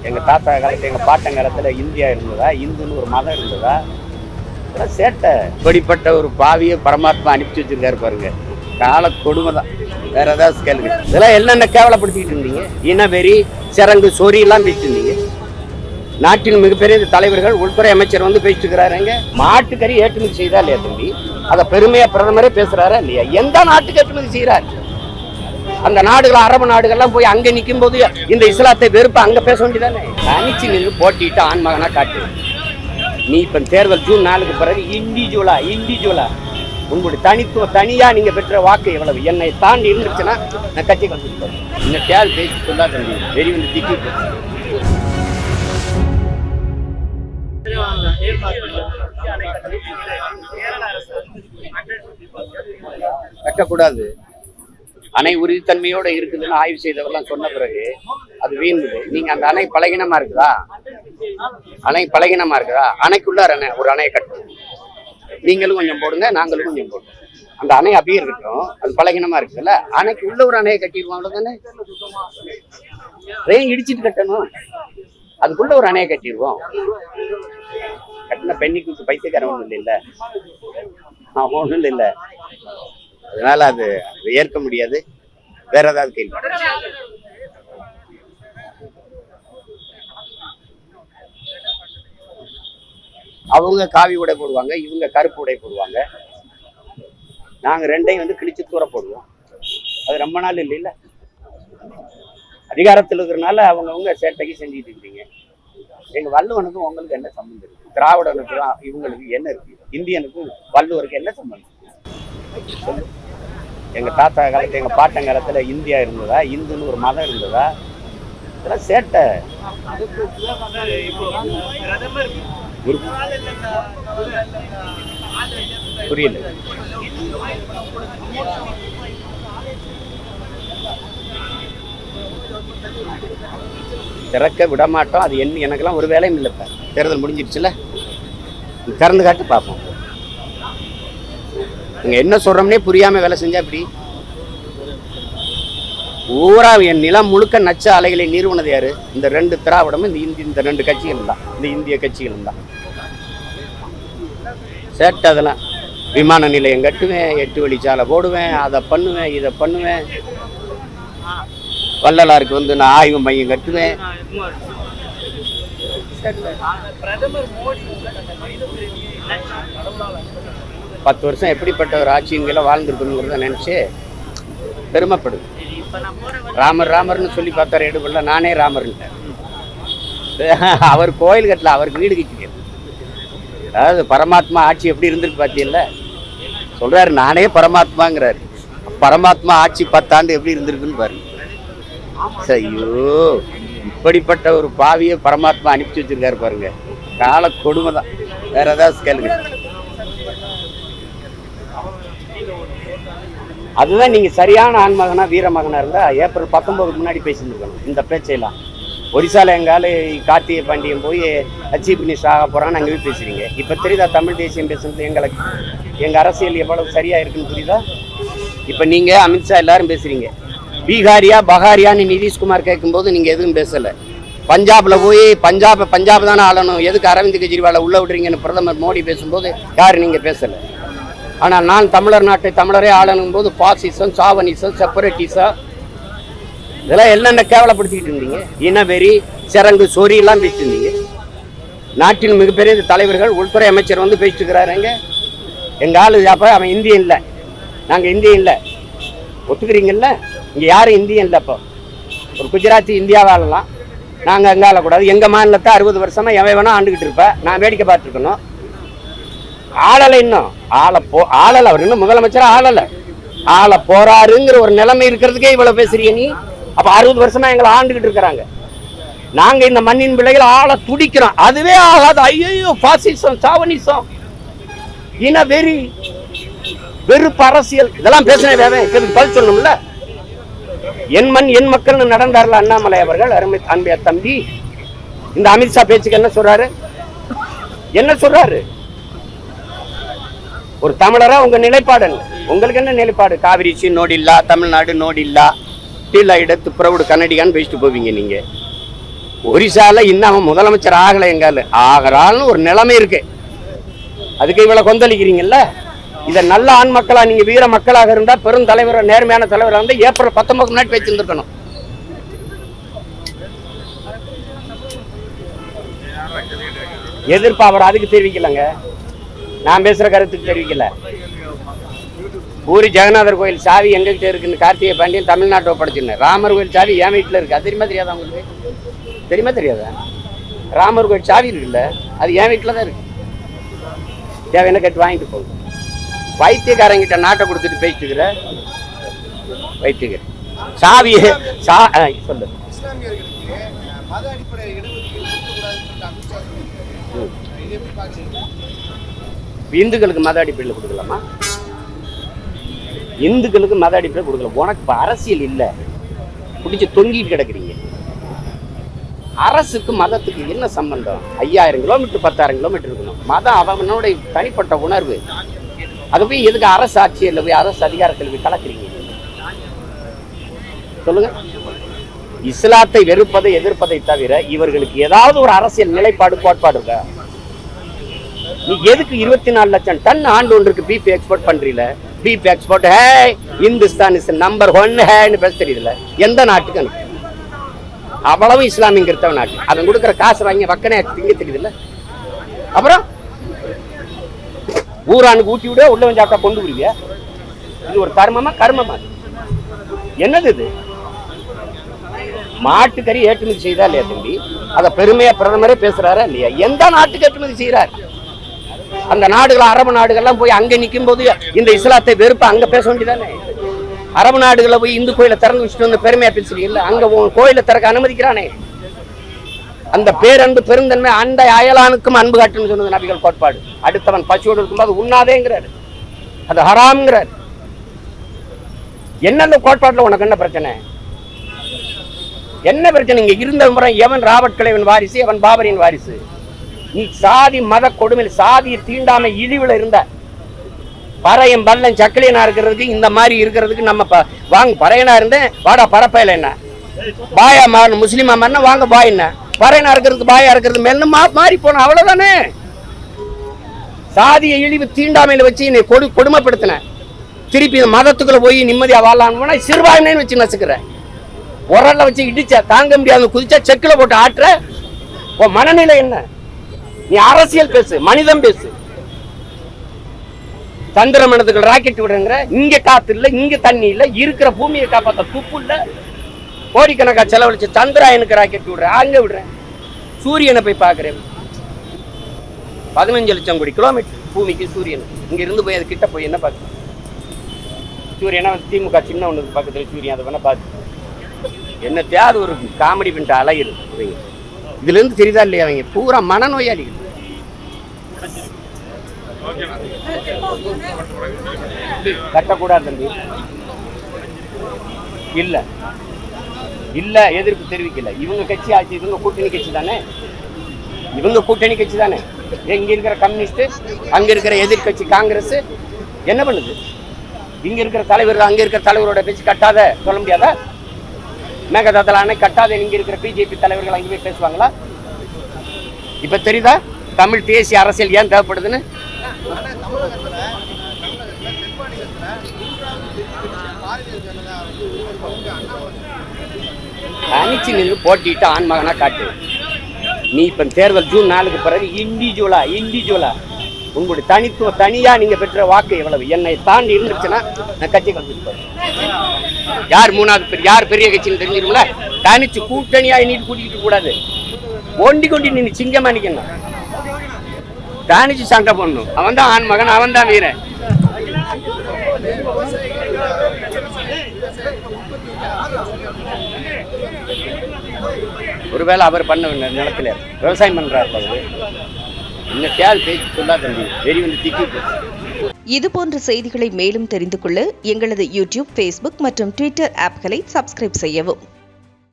எங்கள் தாத்தா காலத்தில் எங்கள் பாட்டன் காலத்தில் இந்தியா இருந்ததா, இந்துன்னு ஒரு மதம் இருந்ததா? இதெல்லாம் சேட்டை. இப்படிப்பட்ட ஒரு பாவியை பரமாத்மா அனுப்பிச்சு வச்சிருக்காரு பாருங்க. கால கொடுமை தான். வேற ஏதாவது கேளுங்க. இதெல்லாம் என்னென்ன கேவலப்படுத்திக்கிட்டு இருந்தீங்க? இனவெறி, சிறங்கு, சொறி எல்லாம் பேசிட்டு இருந்தீங்க. நாட்டின் மிகப்பெரிய தலைவர்கள், உள்துறை அமைச்சர் வந்து பேசிட்டு இருக்கிறாருங்க. மாட்டுக்கறி ஏற்றுமதி செய்தா இல்லையா தம்பி? அதை பெருமையா பிரதமரே பேசுறாரா இல்லையா? எந்த நாட்டுக்கு ஏற்றுமதி செய்யறாரு? அந்த நாடுகள், அரபு நாடுகள்லாம் போய் அங்க நிற்கும் போது இந்த இஸ்லாத்தை வெறுப்ப அங்க பேச வேண்டியதானே? தனிச்சு நின்று போட்டிட்டு ஆண்மகனா காட்டு. நீ இப்ப தேர்தல் ஜூன் 4க்கு பிறகு இண்டிவிஜுவலா உங்களுடைய தனித்துவம், தனியா நீங்க பெற்ற வாக்கு எவ்வளவு என்னை தாண்டி இருந்துச்சுன்னா நான் கட்சி கலந்துருப்பேன். இந்த தேர்தல் பேசி சொல்லா தம்பி வெறி வந்து திட்டி கட்டக்கூடாது. அணை உறுதித்தன்மையோட இருக்குதுன்னு ஆய்வு செய்தவெல்லாம் சொன்ன பிறகு அது வீணுது. நீங்க அந்த அணை பலகீனமா இருக்குதா? அணைக்குள்ள ஒரு அணையை கட்டும். நீங்களும் கொஞ்சம் போடுங்க, நாங்களும் கொஞ்சம் போடுங்க. அந்த அணை அப்படியே இருக்கட்டும். அது பலகீனமா இருக்குல்ல, அணைக்கு உள்ள ஒரு அணையை கட்டிடுவோம். அவ்வளவுதானே. ரெயின் இடிச்சிட்டு கட்டணும், அதுக்குள்ள ஒரு அணையை கட்டிடுவோம். கட்டின பெண்ணிக்கு பைத்தியக்காரன் ஒன்றும் இல்லை, ஒன்றும் இல்லை. அதனால அது ஏற்க முடியாது. வேற ஏதாவது கேள்வி? அவங்க காவி உடை போடுவாங்க, இவங்க கருப்பு உடை போடுவாங்க. நாங்க ரெண்டையும் வந்து கிழிச்சு தூர போடுவோம். அது ரொம்ப நாள் இல்லைல்ல. அதிகாரத்தில் இருக்கிறனால அவங்கவுங்க சேட்டைக்கு செஞ்சுட்டு இருக்கீங்க. எங்க வள்ளுவனுக்கும் உங்களுக்கு என்ன சம்பந்தம் இருக்கு? திராவிடனுக்கு இவங்களுக்கு என்ன இருக்கு? இந்தியனுக்கும் வள்ளுவருக்கு என்ன சம்பந்தம்? எங்க தாத்தா காலத்தில், எங்க பாட்டன் காலத்துல இந்தியா இருந்ததா, இந்துன்னு ஒரு மதம் இருந்ததா? இதெல்லாம் சேட்டை. புரியல. திறக்க விட மாட்டோம். அது என்ன, எனக்கெல்லாம் ஒரு வேலையும் இல்லை. இப்ப தேர்தல் முடிஞ்சிருச்சுல, திறந்து காட்டு பார்ப்போம். நீங்க என்ன சொல்றோம்னே புரியாம வேலை செஞ்சா இப்படி ஊரா என் நிலம் முழுக்க நச்ச அலைகளை நிறுவனது யாரு? இந்த ரெண்டு திராவிடமும் இந்த ரெண்டு கட்சிகள் தான், இந்த இந்திய கட்சிகள் தான். சேட்டை. அதெல்லாம் விமான நிலையம் கட்டுவேன், 8 வழிச்சாலை போடுவேன், அதை பண்ணுவேன், இதை பண்ணுவேன். வள்ளலாருக்கு வந்து நான் ஆய்வு மையம் கட்டுவேன். 10 வருஷம் எப்படிப்பட்ட ஒரு ஆட்சியங்களை வாழ்ந்துருக்கணுங்கிறத நினைச்சு பெருமைப்படுது. ராமர்னு சொல்லி பார்த்தாரு எடுபடல, நானே ராமர்ன்ட்டேன். அவர் கோயில் கட்டல, அவருக்கு வீடு கட்டிக்கிறது. அதாவது பரமாத்மா ஆட்சி எப்படி இருந்திருக்கு பார்த்தீங்கல்ல? சொல்றாரு நானே பரமாத்மாங்கிறாரு. பரமாத்மா ஆட்சி 10 ஆண்டு எப்படி இருந்திருக்குன்னு பாருங்க. ஐயோ, இப்படிப்பட்ட ஒரு பாவியை பரமாத்மா அனுப்பிச்சு வச்சிருக்காரு பாருங்க. கால கொடுமை தான். வேற ஏதாவது கேளுங்க. அதுதான் நீங்க சரியான ஆண்மகனா வீரமகனா இருந்தா ஏப்ரல் 19க்கு முன்னாடி பேசியிருக்கணும் இந்த பேச்சையெல்லாம். ஒரிசால எங்கால கார்த்திகை பாண்டியன் போய் சீஃப் மினிஸ்டர் ஆக போறான்னு அங்கே போய் பேசுறீங்க. இப்ப தெரியுதா தமிழ் தேசியம் பேசுறது எங்களுக்கு எங்க அரசியல் எவ்வளவு சரியா இருக்குன்னு புரியுதா? இப்ப நீங்க அமித்ஷா எல்லாரும் பேசுறீங்க. பீகாரியா பகாரியான்னு நிதிஷ்குமார் கேட்கும்போது நீங்க எதுவும் பேசல. பஞ்சாப்ல போய் பஞ்சாப் தானே ஆளணும், எதுக்கு அரவிந்த் கெஜ்ரிவாலை உள்ள விடுறீங்கன்னு பிரதமர் மோடி பேசும்போது யாரு நீங்க பேசல. ஆனால் நான் தமிழர் நாட்டை தமிழரே ஆளணும் போது பாசிசம், சாவனிசம், செப்பரேட்டிசம் இதெல்லாம் என்னென்ன கேவலப்படுத்திக்கிட்டு இருந்தீங்க. இனவெறி, சிறங்கு, சொறி எல்லாம் பேசிட்டு இருந்தீங்க. நாட்டின் மிகப்பெரிய தலைவர்கள், உள்துறை அமைச்சர் வந்து பேசிட்டு இருக்கிறாருங்க. எங்க ஆளு அப்ப அவன் இந்தியன் இல்லை, நாங்க இந்தியன் இல்லை ஒத்துக்கிறீங்கல்ல? இங்க யாரும் இந்தியன் இல்லை. இப்போ ஒரு குஜராத்தி இந்தியாவை ஆளலாம், நாங்க அங்க ஆளக்கூடாது. எங்க மாநிலத்தை 60 வருஷமா எவன் வேணா ஆண்டுகிட்டு இருப்ப, நான் வேடிக்கை பார்த்துருக்கணும். ஆளலை, இன்னும் ஆளலை. அவர் இன்னும் முதலமைச்சர் ஆள போறாருங்கிற ஒரு நிலைமை இருக்கிறதுக்கே இவ்வளவு பேசுறீங்க நீ. அப்ப 60 வருஷமா எங்களை ஆண்டுகிட்டு இருக்கிறாங்க. நாங்க இந்த மண்ணின் பிள்ளைகள் ஆள துடிக்கிறோம். அதுவே ஆகாது. ஐயோ, பாசிசம், சாவனிசம், இன வெறி, வெறுப்பு அரசியல் இதெல்லாம் பேசினேன். பதில் சொல்லணும்ல. என் மண் என் மக்கள்னு நடந்தார்ல அண்ணாமலை அவர்கள், அருமை அன்பிய தம்பி. இந்த அமித்ஷா பேச்சுக்கு என்ன சொல்றாரு? ஒரு தமிழரா உங்க நிலைப்பாடு உங்களுக்கு என்ன நிலைப்பாடு? காவிரிச்சி நோடில்லா, தமிழ்நாடு நோடில்லா, டீலா இடத்து பிரவுடு கன்னடிகான்னு பேசிட்டு போவீங்க நீங்க. ஒரிசால இன்னும் அவன் முதலமைச்சர் ஆகலை, எங்கால ஆகிறான்னு ஒரு நிலைமை இருக்கு. அதுக்கு இவ்வளவு கொந்தளிக்கிறீங்கல்ல. இதை நல்ல ஆண் மக்களா, நீங்க வீர மக்களாக இருந்தா, பெரும் தலைவர், நேர்மையான தலைவராக இருந்தா ஏப்ரல் 19 முன்னாடி பேசியிருந்திருக்கணும். எதிர்ப்பு அவர் அதுக்கு தெரிவிக்கலங்க, நான் பேசுற கருத்துக்கு தெரிவிக்கல. பூரி ஜெகநாதர் கோயில் சாவி எங்ககிட்ட இருக்குன்னு கார்த்திகை பாண்டியன் தமிழ்நாட்டை ஒப்படைச்சிருந்தேன். ராமர் கோயில் சாவி என் வீட்டில் இருக்கு. அது தெரியுமா தெரியாதா உங்களுக்கு? தெரியுமா தெரியாதா? ராமர் கோயில் சாவி இருக்குல்ல, அது என் வீட்டில் தான் இருக்கு. தேவையான கேட்டு வாங்கிட்டு போகுது. வைத்தியக்காரங்கிட்ட நாட்டை கொடுத்துட்டு பேசிட்டுக்கிற வைத்தியர் சாவியே சொல்லு. இந்துக்களுக்கு மத அடிப்படையில் கொடுக்கலாமா? இந்துக்களுக்கு மத அடிப்படையில் கொடுக்கலாம். உனக்கு இப்போ அரசியல் இல்லை, பிடிச்சி தொங்கிட்டு கிடக்குறீங்க. அரசுக்கு மதத்துக்கு என்ன சம்பந்தம்? 5000 கிலோமீட்டர் 10,000 கிலோமீட்டர் இருக்கணும். மதம் அவனுடைய தனிப்பட்ட உணர்வு. அது போய் எதுக்கு அரசு ஆட்சியில் போய் அரசு அதிகாரத்தில் போய் கலக்குறீங்க? சொல்லுங்க. இஸ்லாத்தை வெறுப்பதை எதிர்ப்பதை தவிர இவர்களுக்கு ஏதாவது ஒரு அரசியல் நிலைப்பாடு கோட்பாடு இருக்கா? நீ எதுக்கு 24 லட்சம் டன் ஆண்டு ஒன்றுக்கு பீப் எக்ஸ்போர்ட் பண்றீல? Beef export Hindustan is number 1 பேச தெரியுதுல? எந்த நாட்டுக்கு அனுப்பு? அவ்வளவு இஸ்லாமிய கிறிஸ்தவ நாட்டு. அவன் கொடுக்குற காசு வாங்கி வக்கனே திங்க தெரியுதுல்ல? அப்புறம் ஊரானுக்கு ஊட்டி விட உள்ள சாப்பிட்டா கொண்டு விடுவியா? இது ஒரு கர்மமா? கர்மமா? என்னது இது? மாட்டுக்கறி ஏற்றுமதி செய்தா இல்லையா தம்பி? அதை பெருமையா பிரதமரே பேசுறாரா இல்லையா? எந்த நாட்டுக்கு ஏற்றுமதி செய்யறாரு? அந்த நாடுகள், அரபு நாடுகள்லாம் போய் அங்க நிற்கும் போது இந்த இஸ்லாத்தை வெறுப்ப அங்க பேச வேண்டியதானே? அரபு நாடுகளை போய் இந்து கோயிலை திறந்து வச்சுட்டு வந்து பெருமையா பேசுறீங்கல்ல? அங்க கோயிலை திறக்க அனுமதிக்கிறானே. அந்த பேரன்பு பெருந்தன்மை அந்த அயலானுக்கும் அன்பு காட்டுன்னு சொன்னது நபிகள் கோட்பாடு. அடுத்தவன் பசியோடு இருக்கும்போது உண்ணாதேங்கிறாரு, அது ஹராம்ங்கிறார். என்ன அந்த கோட்பாட்டுல உனக்கு என்ன பிரச்சனை? என்ன பிரச்சனை? இங்க இருந்த முறை எவன் ராபர்ட் கிளைவன் வாரிசு, எவன் பாபரின் வாரிசு? நீ சாதி மத கொடுமையில் சாதியை தீண்டாம இழிவுல இருந்த பறையம் பள்ளம் சக்கலியனா இருக்கிறதுக்கு இந்த மாதிரி இருக்கிறதுக்கு நம்ம வாங்க பறையனா இருந்தேன் வாடா பரப்பையில என்ன பாயா மாறணும், முஸ்லீமா மாறினா வாங்க பாய் என்ன பறையனா இருக்கிறதுக்கு பாயா இருக்கிறது மேலும் மாறி போன அவ்வளவுதானே. சாதியை இழிவு தீண்டாமையில வச்சு நீ கொடுமைப்படுத்தின. திருப்பி மதத்துக்குள்ள போய் நிம்மதியா வாழலான்னு சிறுபான்மைன்னு வச்சு நசுக்கிற. உரல்ல வச்சு இடிச்சா தாங்க முடியாத குதிச்சா செக்கில் போட்டு ஆட்டுற. உன் மனநிலை என்ன? நீ அரசியல் பேசு, மனிதம் பேசு. சந்திர மனதுக்கு ராக்கெட் விடுங்கிற. இங்க காத்து இல்ல, இங்க தண்ணி இல்ல, இருக்கிற பூமியை காப்பாற்ற துப்பு இல்ல. கோடிக்கணக்கா செலவழிச்சு சந்திராயனுக்கு ராக்கெட் விடுற, அங்க விடுறேன். சூரியனை போய் பாக்குறேன். 15 லட்சம் கோடி கிலோமீட்டர் பூமிக்கு சூரியன். இங்க இருந்து போய் அது கிட்ட போய் என்ன பார்க்க? சூரியனா திமுக சின்ன ஒண்ணு பக்கத்துல சூரியன், அதை வேணா பார்த்து என்ன தேவை? ஒரு காமெடி பண்ணிட்டு அழகிரு. இதுல இருந்து தெரியுதா இல்லையா? அவங்க பூரா மனநோயாளிகள். கட்டக்கூடாது தம்பி. இல்ல இல்ல எதிர்ப்பு தெரிவிக்கல. இவங்க கட்சி ஆட்சி, இவங்க கூட்டணி கட்சி தானே. இவங்க கூட்டணி கட்சி தானே. இங்க இருக்கிற கம்யூனிஸ்ட், அங்க இருக்கிற எதிர்கட்சி காங்கிரஸ் என்ன பண்ணுது? இங்க இருக்கிற தலைவர் அங்க இருக்கிற தலைவரோட பேச்சு கட்டாத சொல்ல முடியாதா? மேகதாதலான கட்டாத இங்க இருக்கிற பிஜேபி தலைவர்கள் அங்கே போய் பேசுவாங்களா? இப்ப தெரியுதா தமிழ் தேசிய அரசியல் ஏன் தேவைப்படுதுன்னு? தனிச்சு நின்று போட்டிட்டு ஆண்மகனா காட்டு. நீ இப்ப தேர்தல் ஜூன் 4க்கு பிறகு இண்டிவிஜுவலா உங்களுடைய தனித்துவ தனியா நீங்க பெற்ற வாக்கு எவ்வளவு? என்னை தாண்டி இருந்துச்சுன்னா நான் கட்சி கலந்துருப்பேன். யார் மூணாவது பெரிய, யார் பெரிய கட்சின்னு தெரிஞ்சிரும்ல. தனிச்சு கூட்டணியா நீட்டு கூட்டிக்கிட்டு கூடாது. ஒண்டி கொண்டி நீ சிங்கமா நிக்கணும். தனிச்சு சண்டை போடணும். அவன் தான் ஆண் மகன், அவன் தான் வீரன். ஒருவேளை அவர் பண்ண நிலத்துல விவசாயம் பண்றாரு. இந்த தேவை பேசி சொல்லாத தம்பி, வெறி வந்து திக்கி. இது போன்ற செய்திகளை மேலும் தெரிந்து கொள்ள எங்களது யூடியூப், ஃபேஸ்புக் மற்றும் ட்விட்டர் ஆப்களை சப்ஸ்கிரைப் செய்யவும்.